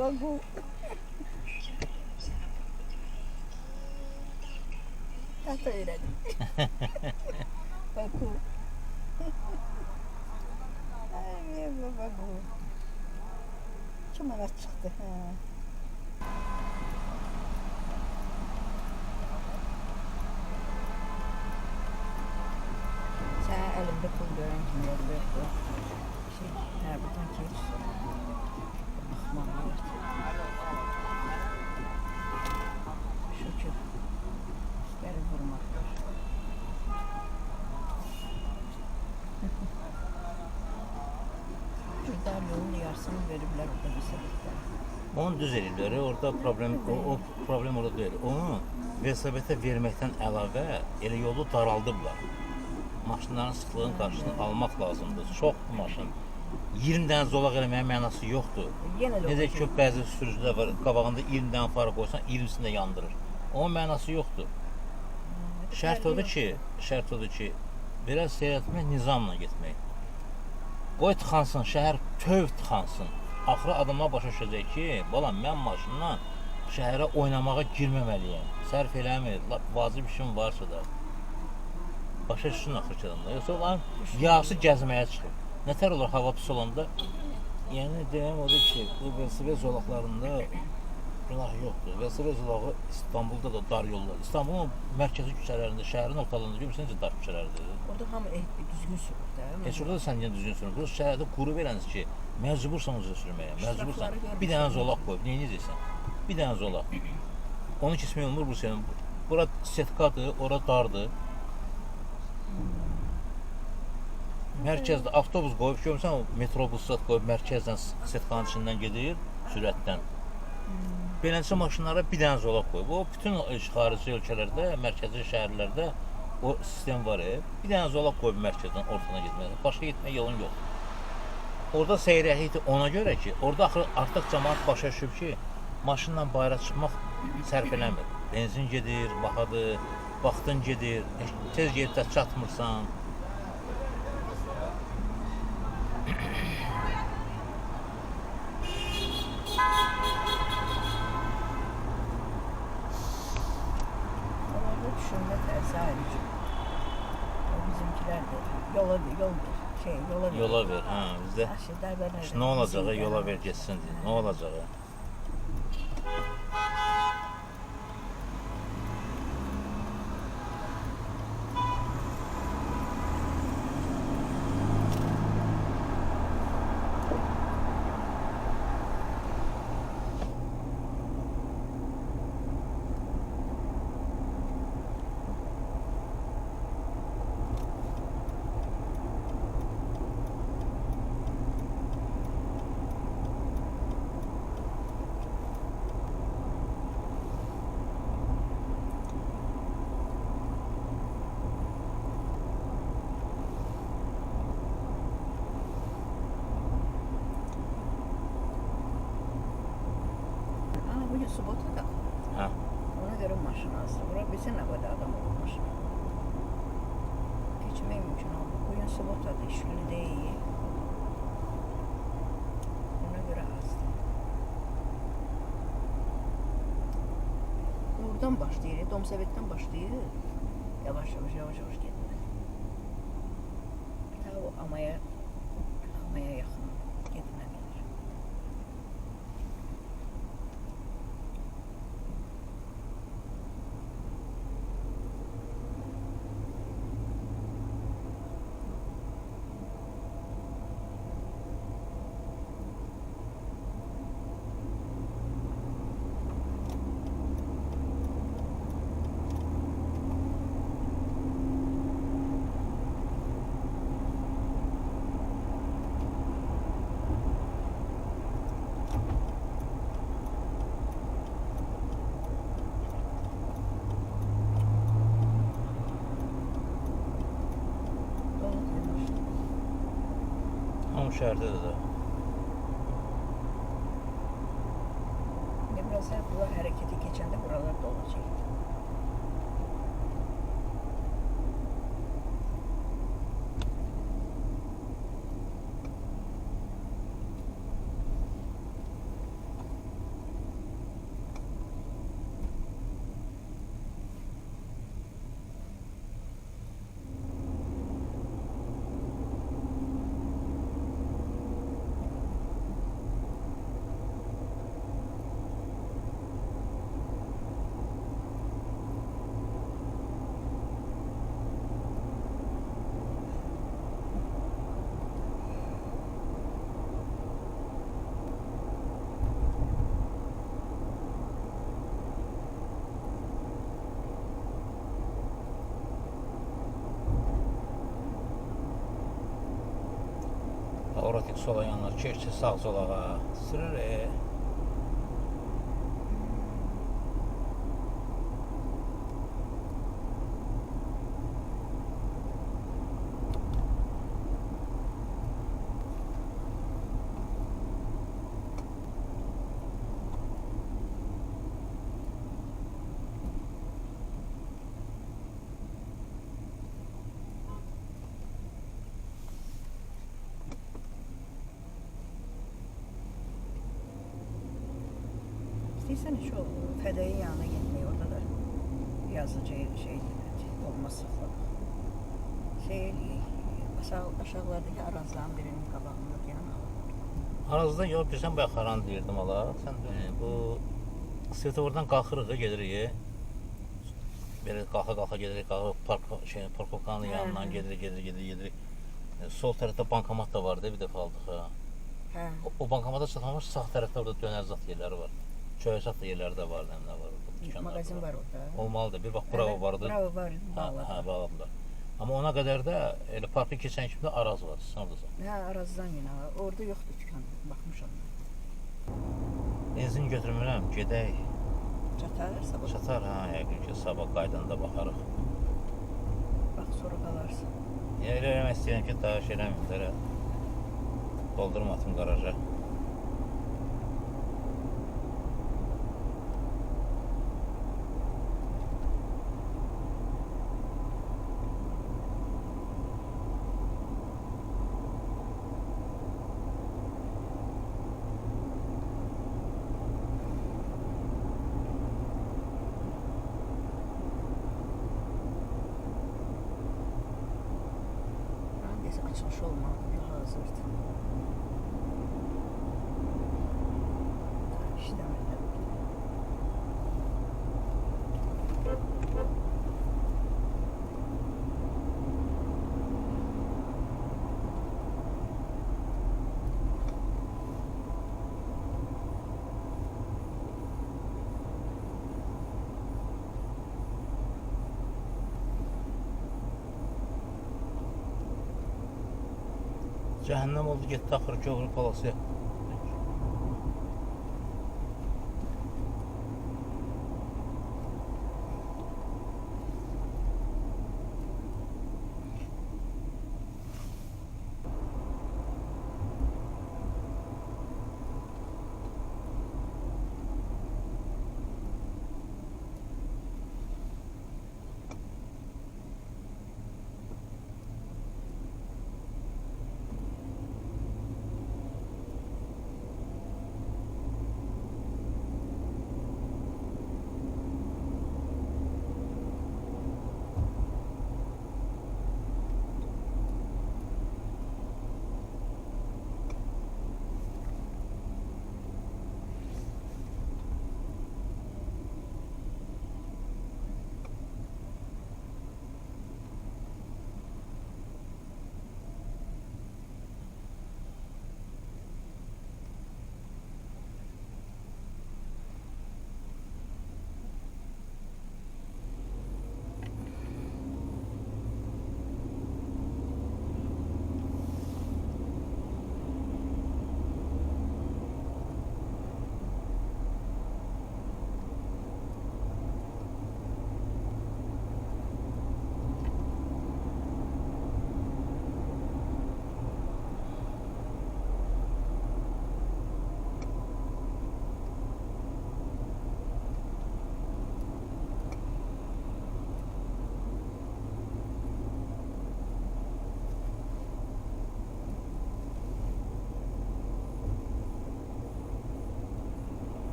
Baku. Tahta öğrendim. Baku. Ay Baku. Kim arat çıktı? Ha. Sen elimde pul gören kim oluyor bu? Buradan geç. Ahmak. Şükür. Beni vurmak. Şurada yolun yarısını verirler orada bir sebepten. Onu düz edirlər. Orada problem o problem orada deyil. Onu velosipedə verməkdən əlavə elə yolu daraldıblar. Maşınların sıxlığının qarşısını almaq lazımdır. Çoxdur maşın. 20 dənə zolaq eləməyə mənası yoxdur. Necə ki, bəzi sürücülər var, qabağında 20 dənə fara qoysan, 20-sini də yandırır. Onun mənası yoxdur. Şərt odur ki, biraz seyr etmək, nizamla getmək. Qoy tıxansın, şəhər töv tıxansın. Axırı adamlar başa düşəcək ki, balam, mən maşınla şəhərə oynamağa girməməliyəm. Sərf eləmir, vacib işim varsa da. Başa düşsün axır ki adamlar. Yoxsa onların yarısı gəzməyə çıxır. Nətər olur hava pis olanda? Yəni, deyəm odur ki, bu velosiped zolaqlarında günah yoxdur. Velosiped zolağı İstanbulda da dar yollar. İstanbulun mərkəzi küçələrində, şəhərin ortalarında görürsən necə dar küçələrdir. Orada hamı düzgün sürür də. Heç orada da sən yenə düzgün sürür. Burası şəhərdə quru verəniz ki, məcbursan uca sürməyə, məcbursan. Bir dənə zolaq qoyub, neyə necəksən? Bir dənə zolaq. Onu keçmək olmur bu senin. Bura setkadır, ora dardır. Mərkəzdə avtobus qoyub, görürsən, metrobus qoyub, mərkəzdən setkanın içindən gedir, sürətdən. Beləncə maşınlara bir dənə zolaq qoyub. O, bütün xarici ölkələrdə, mərkəzi şəhərlərdə o sistem var. Bir dənə zolaq qoyub mərkəzdən ortana getmək. Başqa getmək yolun yoxdur. Orada seyrəklikdir ona görə ki, orada artıq cəmaat başa düşüb ki, maşınla bayıra çıxmaq sərf eləmir. Benzin gedir, bahadır, vaxtın gedir, tez yerdə çatmırsan. Onlarda düşünmə tərzi ayrıca. O bizimkilər də yola ver. Yola ver, hə, bizdə. Nə olacağı, yola ver geçsin deyə, nə olacağı? Bugün subota da. Hə. Ona göre maşın alsın. Bura bilsin ne kadar adam olur maşına. Geçmek mümkün oldu. Bugün subota da işli değil. Ona göre alsın. Buradan başlayır. Domsevet'ten başlayır. Yavaş yavaş gitme. Ta o amaya yakın gitme gelir. Amma şəhərdə də. Biraz bunlar hareketi geçende buralarda olacak. sola yanına, keçi sağ solağa sürür. İstəyirsən şu fədəyin yanına getmək, orada da yazıcı şey olmaz saxlamaq. Şey eləyək, aşağılardakı arazların birinin qabağında dayanaq. Arazda yox, bilsən bu yaxaran deyirdim ala. Sən bu svetofordan qalxırıq, gedirik. Belə qalxa gedirik, parkovkanın yanından gedirik. Sol tərəfdə bankomat da var, bir dəfə aldıq. Hə. O bankomata çıxmamış sağ tərəfdə orada dönər zat yerləri var. Çöyə zat yerləri də var, nə var orada. Mağazin var orada. Olmalıdır. Bir bax Bravo vardı. Bravo var, bağladı. Hə, bağladılar. Amma ona qədər də elə parkı keçən kimi də Araz var, oradasan. Hə, Arazdan yenə var. Orada yoxdur dükan, baxmışam. Benzin götürmürəm, gedək. Çatar sabah. Çatar, hə, yəqin ki, sabah qaydanda baxarıq. Bax, sonra qalarsan. Elə eləmək istəyirəm ki, daha şey eləməyim, doldurma atım qaraja. Açmış olmalı, hazırdır. İşləmirlər. Cəhənnəm oldu, getdi axır kövrü palasıya.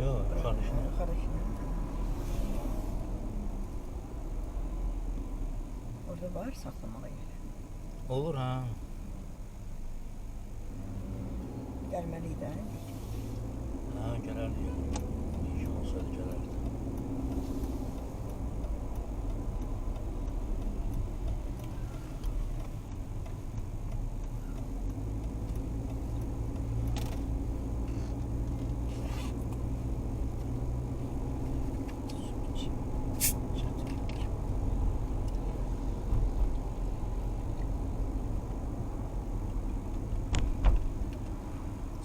Yok, kardeşine. Kardeşine. Orada var saklamalı yer. Olur ha. Gelmeliydi ha. Ha, gelerdi ya. İşim olsaydı gelerdi.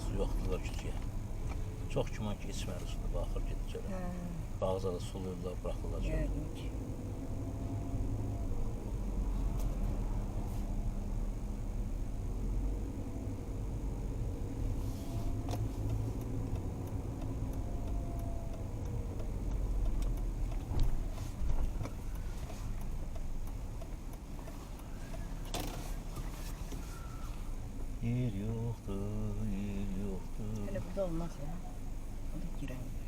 Su yoxdular küçüyə. Çox güman ki, içməli sudur, baxır gedəcəklər. Ha, Bağzada suluyurlar, buraxırlar. gördüm ki. Yer yoxdur, yer yoxdur. Hele burada olmaz ya. O da giren yer.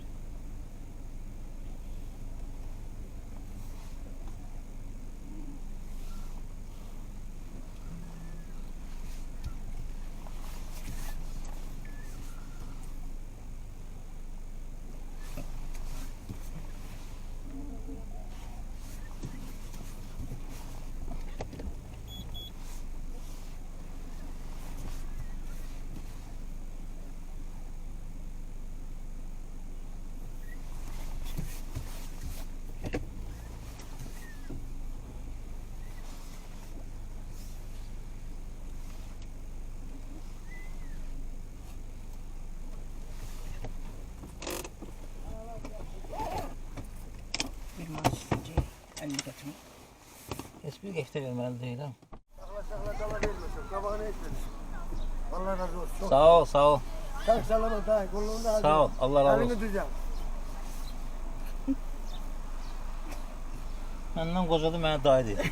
Bir maaşçı 50 götürüm. Heç bir qəşdə verməli deyiləm. Sakla dava vermesin. Kabağını etmesin. Allah razı olsun. Çok Sağ ol, sağ ol. sağ selamet daha. Kulluğunda hazır. Sağ ol, Allah razı olsun. Elini düzel. Məndən qocadı, mənə dayı deyir.